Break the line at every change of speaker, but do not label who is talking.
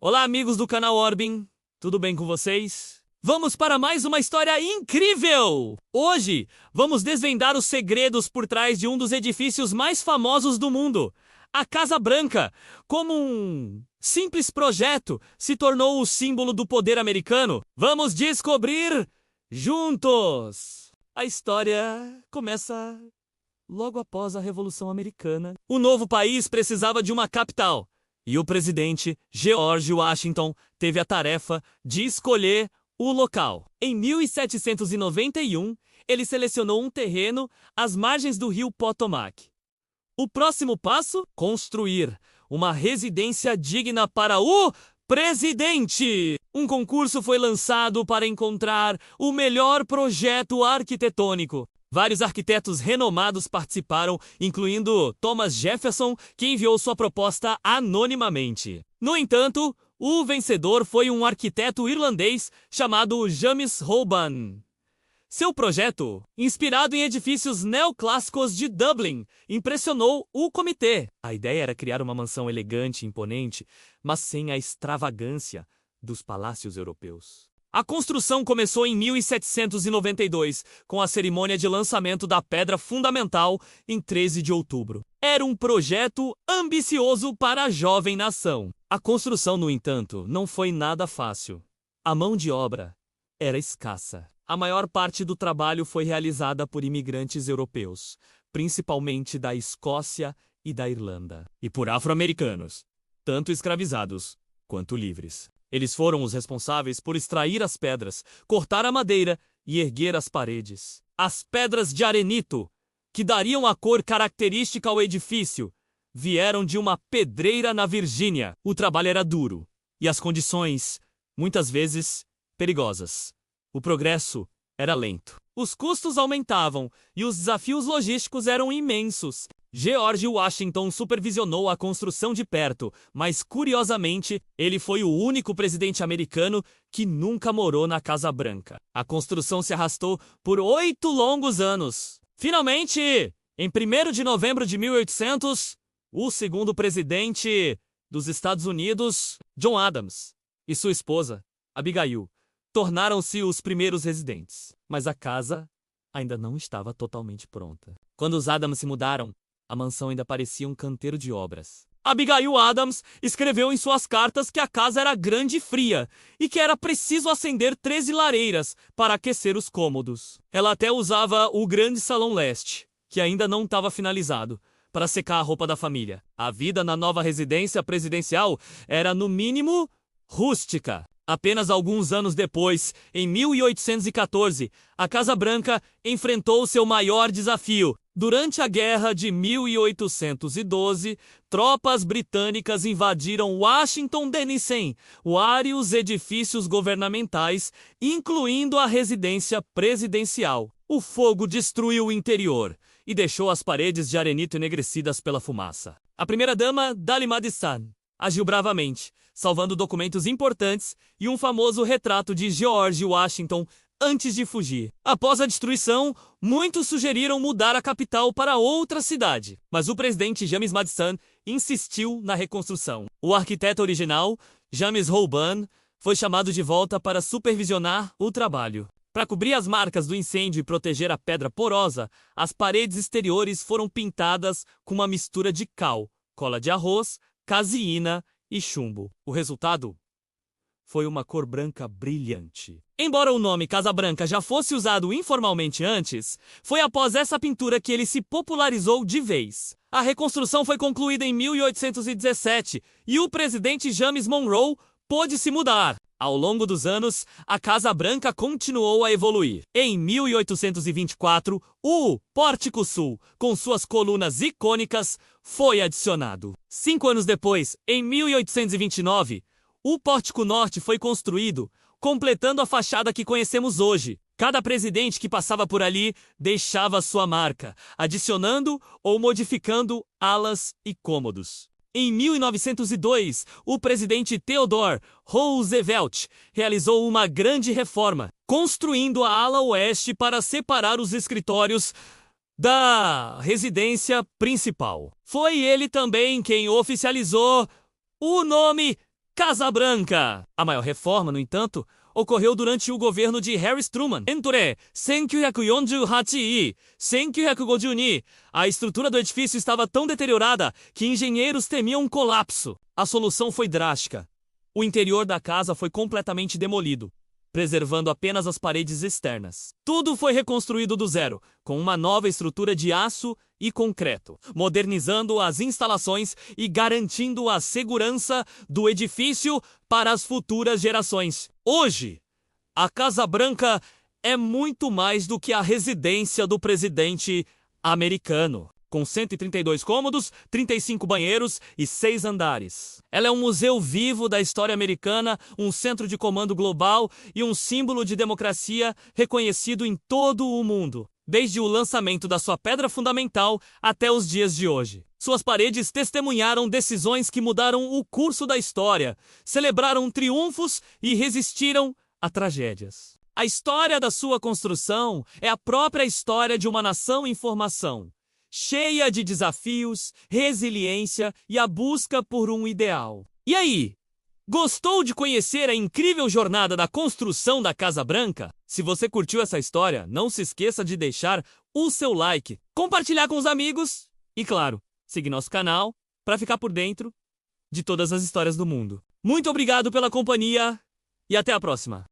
Olá, amigos do canal Orbin, tudo bem com vocês? Vamos para mais uma história incrível! Hoje, vamos desvendar os segredos por trás de um dos edifícios mais famosos do mundo. A Casa Branca, como um simples projeto, se tornou o símbolo do poder americano. Vamos descobrir juntos! A história começa logo após a Revolução Americana. O novo país precisava de uma capital. E o presidente George Washington teve a tarefa de escolher o local. Em 1791, ele selecionou um terreno às margens do rio Potomac. O próximo passo? Construir uma residência digna para o presidente. Um concurso foi lançado para encontrar o melhor projeto arquitetônico. Vários arquitetos renomados participaram, incluindo Thomas Jefferson, que enviou sua proposta anonimamente. No entanto, o vencedor foi um arquiteto irlandês chamado James Holban. Seu projeto, inspirado em edifícios neoclássicos de Dublin, impressionou o comitê. A ideia era criar uma mansão elegante e imponente, mas sem a extravagância dos palácios europeus. A construção começou em 1792, com a cerimônia de lançamento da pedra fundamental em 13 de outubro. Era um projeto ambicioso para a jovem nação. A construção, no entanto, não foi nada fácil. A mão de obra era escassa. A maior parte do trabalho foi realizada por imigrantes europeus, principalmente da Escócia e da Irlanda, e por afro-americanos, tanto escravizados quanto livres. Eles foram os responsáveis por extrair as pedras, cortar a madeira e erguer as paredes. As pedras de arenito, que dariam a cor característica ao edifício, vieram de uma pedreira na Virgínia. O trabalho era duro e as condições, muitas vezes, perigosas. O progresso era lento. Os custos aumentavam e os desafios logísticos eram imensos. George Washington supervisionou a construção de perto, mas, curiosamente, ele foi o único presidente americano que nunca morou na Casa Branca. A construção se arrastou por 8 longos anos. Finalmente, em 1º de novembro de 1800, o segundo presidente dos Estados Unidos, John Adams, e sua esposa, Abigail, tornaram-se os primeiros residentes. Mas a casa ainda não estava totalmente pronta. Quando os Adams se mudaram, a mansão ainda parecia um canteiro de obras. Abigail Adams escreveu em suas cartas que a casa era grande e fria e que era preciso acender 13 lareiras para aquecer os cômodos. Ela até usava o grande salão leste, que ainda não estava finalizado, para secar a roupa da família. A vida na nova residência presidencial era, no mínimo, rústica. Apenas alguns anos depois, em 1814, a Casa Branca enfrentou seu maior desafio. Durante a Guerra de 1812, tropas britânicas invadiram Washington, D.C., vários edifícios governamentais, incluindo a residência presidencial. O fogo destruiu o interior e deixou as paredes de arenito enegrecidas pela fumaça. A primeira-dama, Dali Madison, agiu bravamente, salvando documentos importantes e um famoso retrato de George Washington antes de fugir. Após a destruição, muitos sugeriram mudar a capital para outra cidade, mas o presidente James Madison insistiu na reconstrução. O arquiteto original, James Holban, foi chamado de volta para supervisionar o trabalho. Para cobrir as marcas do incêndio e proteger a pedra porosa, as paredes exteriores foram pintadas com uma mistura de cal, cola de arroz, caseína e chumbo. O resultado foi uma cor branca brilhante. Embora o nome Casa Branca já fosse usado informalmente antes, foi após essa pintura que ele se popularizou de vez. A reconstrução foi concluída em 1817 e o presidente James Monroe pôde se mudar. Ao longo dos anos, a Casa Branca continuou a evoluir. Em 1824, o Pórtico Sul, com suas colunas icônicas, foi adicionado. 5 anos depois, em 1829, o Pórtico Norte foi construído, completando a fachada que conhecemos hoje. Cada presidente que passava por ali deixava sua marca, adicionando ou modificando alas e cômodos. Em 1902, o presidente Theodore Roosevelt realizou uma grande reforma, construindo a ala oeste para separar os escritórios da residência principal. Foi ele também quem oficializou o nome Casa Branca. A maior reforma, no entanto, ocorreu durante o governo de Harry Truman. Entre 1948 e 1952, a estrutura do edifício estava tão deteriorada que engenheiros temiam um colapso. A solução foi drástica. O interior da casa foi completamente demolido, preservando apenas as paredes externas. Tudo foi reconstruído do zero, com uma nova estrutura de aço e concreto, modernizando as instalações e garantindo a segurança do edifício para as futuras gerações. Hoje, a Casa Branca é muito mais do que a residência do presidente americano. Com 132 cômodos, 35 banheiros e 6 andares. Ela é um museu vivo da história americana, um centro de comando global e um símbolo de democracia reconhecido em todo o mundo, desde o lançamento da sua pedra fundamental até os dias de hoje. Suas paredes testemunharam decisões que mudaram o curso da história, celebraram triunfos e resistiram a tragédias. A história da sua construção é a própria história de uma nação em formação, cheia de desafios, resiliência e a busca por um ideal. E aí? Gostou de conhecer a incrível jornada da construção da Casa Branca? Se você curtiu essa história, não se esqueça de deixar o seu like, compartilhar com os amigos e, claro, seguir nosso canal para ficar por dentro de todas as histórias do mundo. Muito obrigado pela companhia e até a próxima!